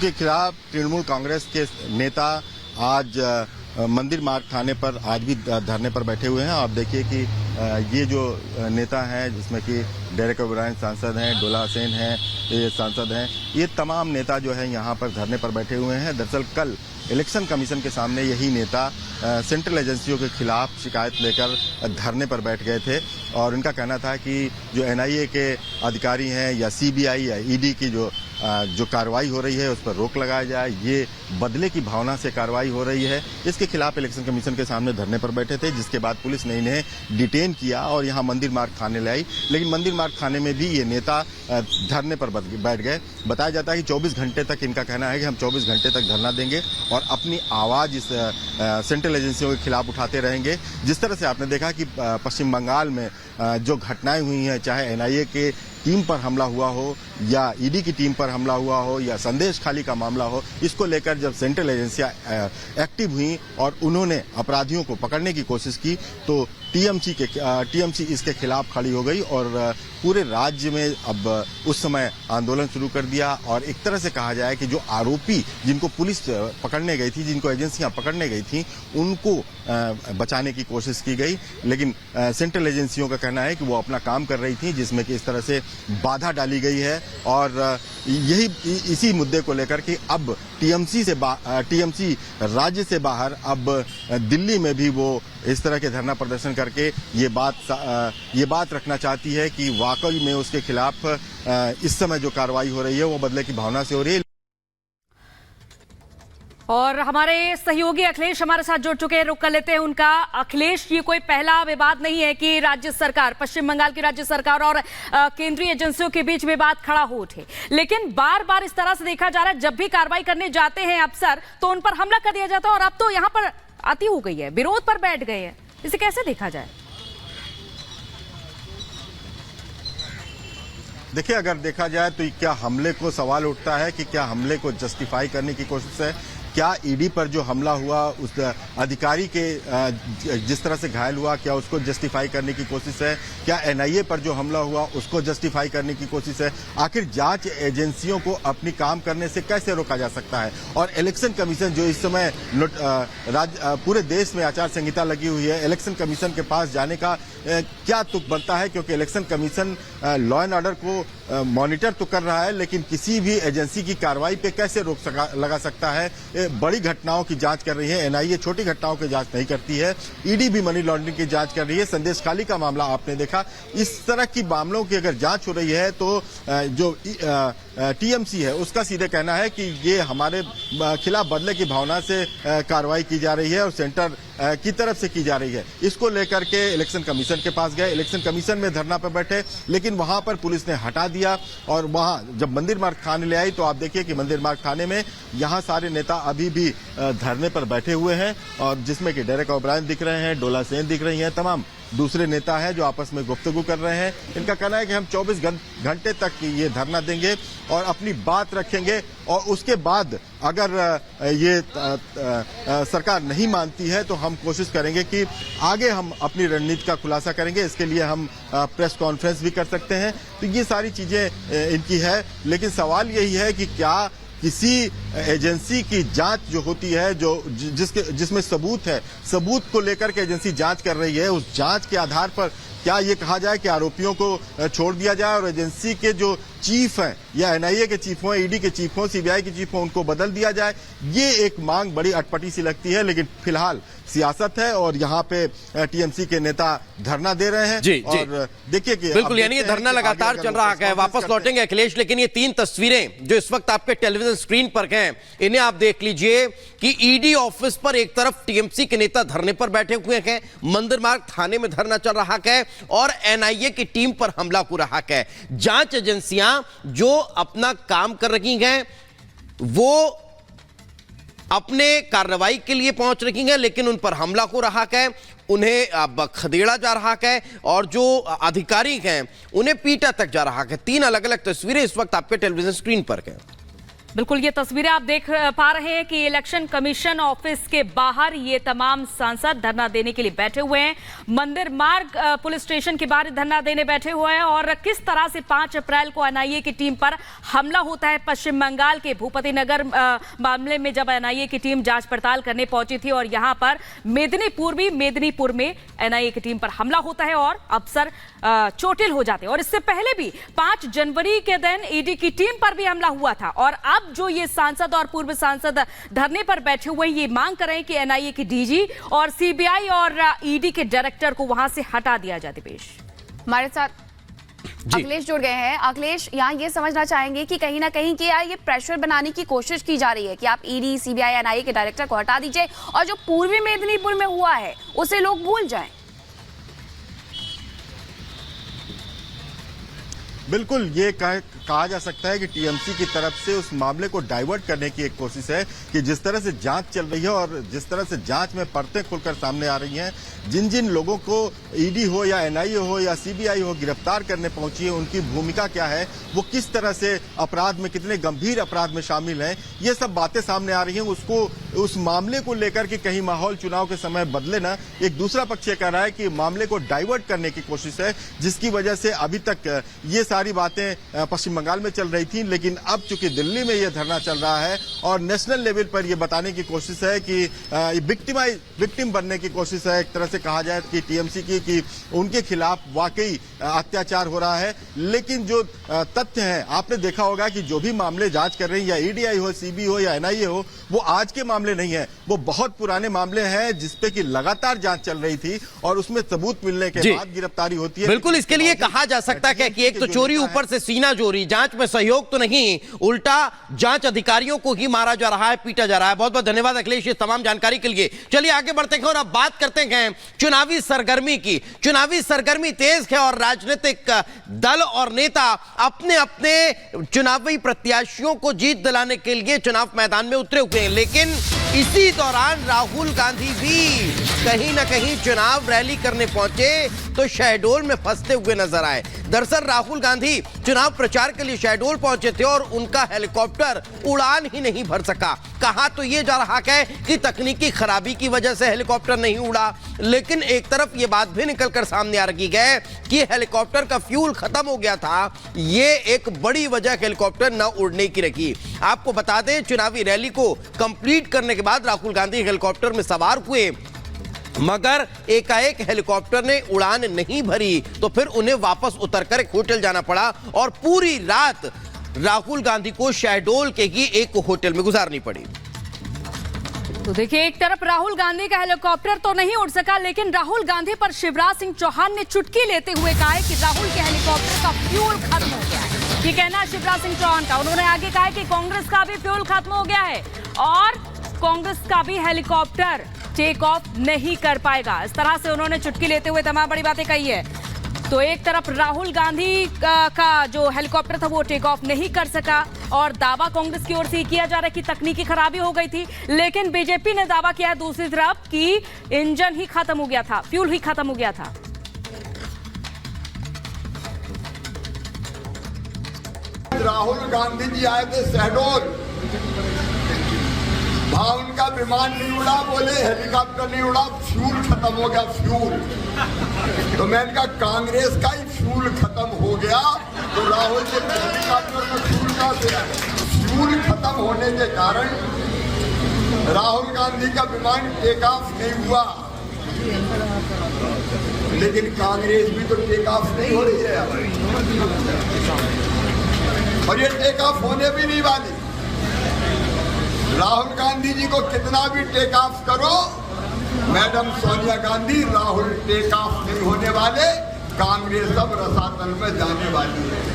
के खिलाफ तृणमूल कांग्रेस के नेता आज मंदिर मार्ग थाने पर आज भी धरने पर बैठे हुए हैं। आप देखिए कि ये जो नेता हैं, जिसमें कि डेरेक ओब्रायन सांसद हैं, डोला सेन हैं, ये सांसद हैं, ये तमाम नेता जो है यहाँ पर धरने पर बैठे हुए हैं। दरअसल कल इलेक्शन कमीशन के सामने यही नेता सेंट्रल एजेंसियों के खिलाफ शिकायत लेकर धरने पर बैठ गए थे और इनका कहना था कि जो एनआईए के अधिकारी हैं या सीबीआई या ईडी की जो कार्रवाई हो रही है उस पर रोक लगाया जाए, ये बदले की भावना से कार्रवाई हो रही है। इसके खिलाफ इलेक्शन कमीशन के सामने धरने पर बैठे थे, जिसके बाद पुलिस ने इन्हें डिटेन किया और यहाँ मंदिर मार्ग थाने ले आई। लेकिन मंदिर मार्ग थाने में भी ये नेता धरने पर बैठ गए। बताया जाता है कि 24 घंटे तक, इनका कहना है कि हम 24 घंटे तक धरना देंगे और अपनी आवाज इस सेंट्रल एजेंसियों के खिलाफ उठाते रहेंगे। जिस तरह से आपने देखा कि पश्चिम बंगाल में जो घटनाएं हुई हैं, चाहे एनआईए के टीम पर हमला हुआ हो या ईडी की टीम पर हमला हुआ हो या संदेश खाली का मामला हो, इसको लेकर जब सेंट्रल एजेंसियां एक्टिव हुई और उन्होंने अपराधियों को पकड़ने की कोशिश की तो टीएमसी इसके खिलाफ खड़ी हो गई और पूरे राज्य में अब उस समय आंदोलन शुरू कर दिया। और एक तरह से कहा जाए कि जो आरोपी जिनको पुलिस पकड़ने गई थी, जिनको एजेंसियां पकड़ने गई थी, उनको बचाने की कोशिश की गई। लेकिन सेंट्रल एजेंसियों का कहना है कि वो अपना काम कर रही थी, जिसमें कि इस तरह से बाधा डाली गई है। और इसी मुद्दे को लेकर कि अब टीएमसी राज्य से बाहर अब दिल्ली में भी वो इस तरह के धरना प्रदर्शन करके ये बात रखना चाहती है कि वाकई में उसके खिलाफ इस समय जो कार्रवाई हो रही है वो बदले की भावना से हो रही है। और हमारे सहयोगी अखिलेश हमारे साथ जुड़ चुके हैं, रुक कर लेते हैं उनका। अखिलेश, ये कोई पहला विवाद नहीं है कि राज्य सरकार, पश्चिम बंगाल की राज्य सरकार और केंद्रीय एजेंसियों के बीच विवाद खड़ा हो उठे, लेकिन बार बार इस तरह से देखा जा रहा है जब भी कार्रवाई करने जाते हैं अफसर तो उन पर हमला कर दिया जाता है और अब तो यहाँ पर आती हो गई है, विरोध पर बैठ गए हैं। इसे कैसे देखा जाए? देखिए, अगर देखा जाए तो क्या हमले को सवाल उठता है कि क्या हमले को जस्टिफाई करने की कोशिश है? क्या ईडी पर जो हमला हुआ उस अधिकारी के जिस तरह से घायल हुआ, क्या उसको जस्टिफाई करने की कोशिश है? क्या एनआईए पर जो हमला हुआ उसको जस्टिफाई करने की कोशिश है? आखिर जांच एजेंसियों को अपनी काम करने से कैसे रोका जा सकता है? और इलेक्शन कमीशन जो इस समय पूरे देश में आचार संहिता लगी हुई है, इलेक्शन कमीशन के पास जाने का क्या तुक बनता है? क्योंकि election commission law and order को मॉनिटर तो कर रहा है, लेकिन किसी भी एजेंसी की कार्रवाई पे कैसे रोक लगा सकता है? बड़ी घटनाओं की जांच कर रही है एनआईए, छोटी घटनाओं की जांच नहीं करती है। ईडी भी मनी लॉन्ड्रिंग की जांच कर रही है। संदेश खाली का मामला आपने देखा। इस तरह की मामलों की अगर जांच हो रही है तो जो टीएमसी है उसका सीधे कहना है कि ये हमारे खिलाफ बदले की भावना से कार्रवाई की जा रही है और सेंटर की तरफ से की जा रही है। इसको लेकर के इलेक्शन कमीशन के पास गए, इलेक्शन कमीशन में धरना पर बैठे, लेकिन वहां पर पुलिस ने हटा दिया। और वहां जब मंदिर मार्ग थाने ले आई तो आप देखिए कि मंदिर मार्ग थाने में यहां सारे नेता अभी भी धरने पर बैठे हुए हैं और जिसमें कि डेरेक ओब्रायन दिख रहे हैं, डोला सेन दिख रही हैं, तमाम दूसरे नेता हैं जो आपस में गुफ्तगू कर रहे हैं। इनका कहना है कि हम 24 घंटे तक ये धरना देंगे और अपनी बात रखेंगे और उसके बाद अगर ये सरकार नहीं मानती है तो हम कोशिश करेंगे कि आगे हम अपनी रणनीति का खुलासा करेंगे। इसके लिए हम प्रेस कॉन्फ्रेंस भी कर सकते हैं। तो ये सारी चीजें इनकी है, लेकिन सवाल यही है कि क्या किसी एजेंसी की जांच जो होती है, जिसमें सबूत है, सबूत को लेकर के एजेंसी जांच कर रही है, उस जांच के आधार पर क्या ये कहा जाए कि आरोपियों को छोड़ दिया जाए और एजेंसी के जो चीफ हैं या एनआईए के चीफ हों, ईडी के चीफ हों, सीबीआई के चीफ हों, उनको बदल दिया जाए? ये एक मांग बड़ी अटपटी सी लगती है, लेकिन फिलहाल सियासत है और यहाँ पे टीएमसी के नेता धरना दे रहे हैं। जी, और देखिए कि बिल्कुल, यानी ये धरना लगातार चल रहा है। वापस लौटेंगे अखिलेश, लेकिन ये 3 तस्वीरें जो इस वक्त आपके टेलीविजन स्क्रीन पर हैं, इन्हें आप देख लीजिए कि ईडी ऑफिस पर एक तरफ टीएमसी के नेता धरने पर बैठे हुए हैं, मंदिर मार्ग थाने में धरना चल रहा है और एनआईए की टीम पर हमला हो रहा है। जांच एजेंसियां जो अपना काम कर रही हैं वो अपने कार्रवाई के लिए पहुंच रही हैं, लेकिन उन पर हमला हो रहा है, उन्हें अब खदेड़ा जा रहा है और जो अधिकारी हैं उन्हें पीटा तक जा रहा है। 3 अलग अलग तस्वीरें इस वक्त आपके टेलीविजन स्क्रीन पर हैं। बिल्कुल, ये तस्वीरें आप देख पा रहे हैं कि इलेक्शन कमीशन ऑफिस के बाहर ये तमाम सांसद धरना देने के लिए बैठे हुए हैं। मंदिर मार्ग पुलिस स्टेशन के बाहर धरना देने बैठे हुए हैं और किस तरह से 5 अप्रैल को एनआईए की टीम पर हमला होता है। पश्चिम बंगाल के भूपति नगर मामले में जब एनआईए की टीम जांच पड़ताल करने पहुंची थी और यहां पर मेदिनीपुर में एनआईए की टीम पर हमला होता है और अफसर चोटिल हो जाते हैं। और इससे पहले भी 5 जनवरी के दिन ईडी की टीम पर भी हमला हुआ था। और अब जो ये सांसद और पूर्व सांसद धरने पर बैठे हुए ये मांग कर रहे हैं कि एनआईए की डीजी और सीबीआई और ईडी के डायरेक्टर को वहां से हटा दिया जाए। दिपेश, हमारे साथ अखिलेश जुड़ गए हैं। अखिलेश, यहाँ ये समझना चाहेंगे कि कहीं ना कहीं कि यार ये प्रेशर बनाने की कोशिश की जा रही है कि आप ईडी, सीबीआई, एनआईए के डायरेक्टर को हटा दीजिए और जो पूर्वी मेदिनीपुर में हुआ है उसे लोग भूल जाएं। बिल्कुल, ये कहा जा सकता है कि टीएमसी की तरफ से उस मामले को डाइवर्ट करने की एक कोशिश है कि जिस तरह से जांच चल रही है और जिस तरह से जांच में परतें खुलकर सामने आ रही हैं, जिन जिन लोगों को ईडी हो या एनआईए हो या सीबीआई हो गिरफ्तार करने पहुंची है, उनकी भूमिका क्या है, वो किस तरह से अपराध में, कितने गंभीर अपराध में शामिल हैं, ये सब बातें सामने आ रही हैं। उस मामले को लेकर के कहीं माहौल चुनाव के समय बदले ना, एक दूसरा पक्ष ये कह रहा है कि मामले को डाइवर्ट करने की कोशिश है, जिसकी वजह से अभी तक ये सारी बातें पश्चिम बंगाल में चल रही थी, लेकिन अब चूंकि दिल्ली में यह धरना चल रहा है और नेशनल लेवल पर यह बताने की कोशिश है कि विक्टिम बनने की कोशिश है, एक तरह से कहा जाए कि टीएमसी की कि उनके खिलाफ वाकई अत्याचार हो रहा है। लेकिन जो तथ्य है, आपने देखा होगा कि जो भी मामले जांच कर रही है, या ईडीआई हो, सीबी हो या एनआईए हो, वो आज के मामले नहीं है, वो बहुत पुराने मामले हैं जिसपे कि लगातार जांच चल रही थी और उसमें सबूत मिलने के बाद गिरफ्तारी होती है। बिल्कुल, इसके लिए कहा जा सकता है कि एक तो चोरी, ऊपर से सीना चोरी, जांच में सहयोग तो नहीं, उल्टा जांच अधिकारियों को ही मारा जा रहा है, पीटा जा रहा है। बहुत बहुत धन्यवाद अखिलेश इस तमाम जानकारी के लिए। चलिए आगे बढ़ते हैं और अब बात करते हैं चुनावी सरगर्मी की। चुनावी सरगर्मी तेज है और राजनीतिक दल और नेता अपने अपने चुनावी प्रत्याशियों को जीत दिलाने के लिए चुनाव मैदान में उतरे हुए हैं। लेकिन इसी दौरान राहुल गांधी भी कहीं ना कहीं चुनाव रैली करने पहुंचे तो शहडोल में फंसते हुए नजर आए। दरअसल राहुल गांधी चुनाव प्रचार के लिए शहडोल पहुंचे थे और उनका हेलीकॉप्टर उड़ान ही नहीं भर सका। कहा तो यह जा रहा है कि तकनीकी खराबी की वजह से हेलीकॉप्टर नहीं उड़ा, लेकिन एक तरफ यह बात भी निकलकर सामने आ रही है कि हेलीकॉप्टर का फ्यूल खत्म हो गया था। यह एक बड़ी वजह हेलीकॉप्टर न उड़ने की रही। आपको बता दें, चुनावी रैली को कंप्लीट करने के बाद राहुल गांधी हेलीकॉप्टर में सवार हुए, मगर एकाएक हेलीकॉप्टर ने उड़ान नहीं भरी तो फिर उन्हें वापस उतरकर एक होटल जाना पड़ा और पूरी रात राहुल गांधी को शहडोल के ही एक होटल में गुजारनी पड़ी। तो देखिए, एक तरफ राहुल गांधी का हेलीकॉप्टर तो नहीं उड़ सका, लेकिन राहुल गांधी पर शिवराज सिंह चौहान ने चुटकी लेते हुए कहा है कि राहुल के हेलीकॉप्टर का फ्यूल खत्म हो गया है। ये कहना है शिवराज सिंह चौहान का। उन्होंने आगे कहा कि कांग्रेस का भी फ्यूल खत्म हो गया है और कांग्रेस का भी हेलीकॉप्टर टेक ऑफ नहीं कर पाएगा। इस तरह से उन्होंने चुटकी लेते हुए तमाम बड़ी बातें कही है। तो एक तरफ राहुल गांधी का जो हेलीकॉप्टर था वो टेक ऑफ नहीं कर सका और दावा कांग्रेस की ओर से किया जा रहा है कि तकनीकी खराबी हो गई थी, लेकिन बीजेपी ने दावा किया दूसरी तरफ कि इंजन ही खत्म हो गया था, फ्यूल ही खत्म हो गया था। राहुल गांधी जी आए थे शहडोल, वहां उनका विमान नहीं उड़ा, बोले हेलीकॉप्टर नहीं उड़ा, फ्यूल खत्म हो गया, फ्यूल। तो मैं इनका कांग्रेस का ही फ्यूल खत्म हो गया तो राहुल जी हेलीकॉप्टर में फ्यूल कहां से आया? फ्यूल खत्म होने के कारण राहुल गांधी का विमान टेक ऑफ नहीं हुआ, लेकिन कांग्रेस भी तो टेक ऑफ नहीं हो रही है और ये टेक ऑफ होने भी नहीं वाली। राहुल गांधी जी को कितना भी टेक ऑफ करो, madam Sonia Gandhi, Rahul take off नहीं होने वाले, कांग्रेस अब रसातल में जाने वाली है।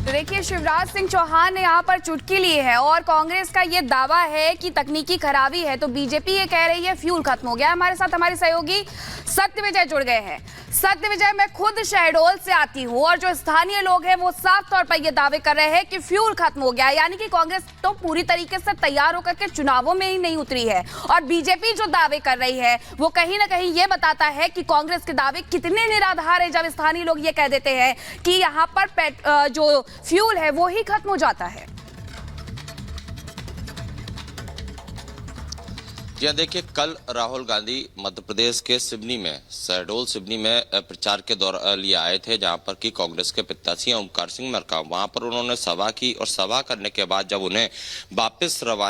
देखिए, शिवराज सिंह चौहान ने यहाँ पर चुटकी ली है और कांग्रेस का ये दावा है कि तकनीकी खराबी है, तो बीजेपी ये कह रही है फ्यूल खत्म हो गया। हमारे साथ हमारे सहयोगी सत्यविजय जुड़ गए हैं। सत्यविजय, मैं खुद शहडोल से आती हूँ और जो स्थानीय लोग हैं वो साफ तौर पर ये दावे कर रहे हैं कि फ्यूल खत्म हो गया, यानी कि कांग्रेस तो पूरी तरीके से तैयार होकर के चुनावों में ही नहीं उतरी है और बीजेपी जो दावे कर रही है वो कहीं ना कहीं ये बताता है कि कांग्रेस के दावे कितने निराधार है, जब स्थानीय लोग ये कह देते हैं कि यहाँ पर जो फ्यूल है वो ही खत्म हो जाता है। जी देखिए, कल राहुल गांधी मध्य प्रदेश के सिवनी में, शहडोल सिवनी में प्रचार के दौरान लिए आए थे, जहां पर कि कांग्रेस के प्रत्याशी ओमकार सिंह मरकाम, वहां पर उन्होंने सभा की और सभा करने के बाद जब उन्हें वापस रवाना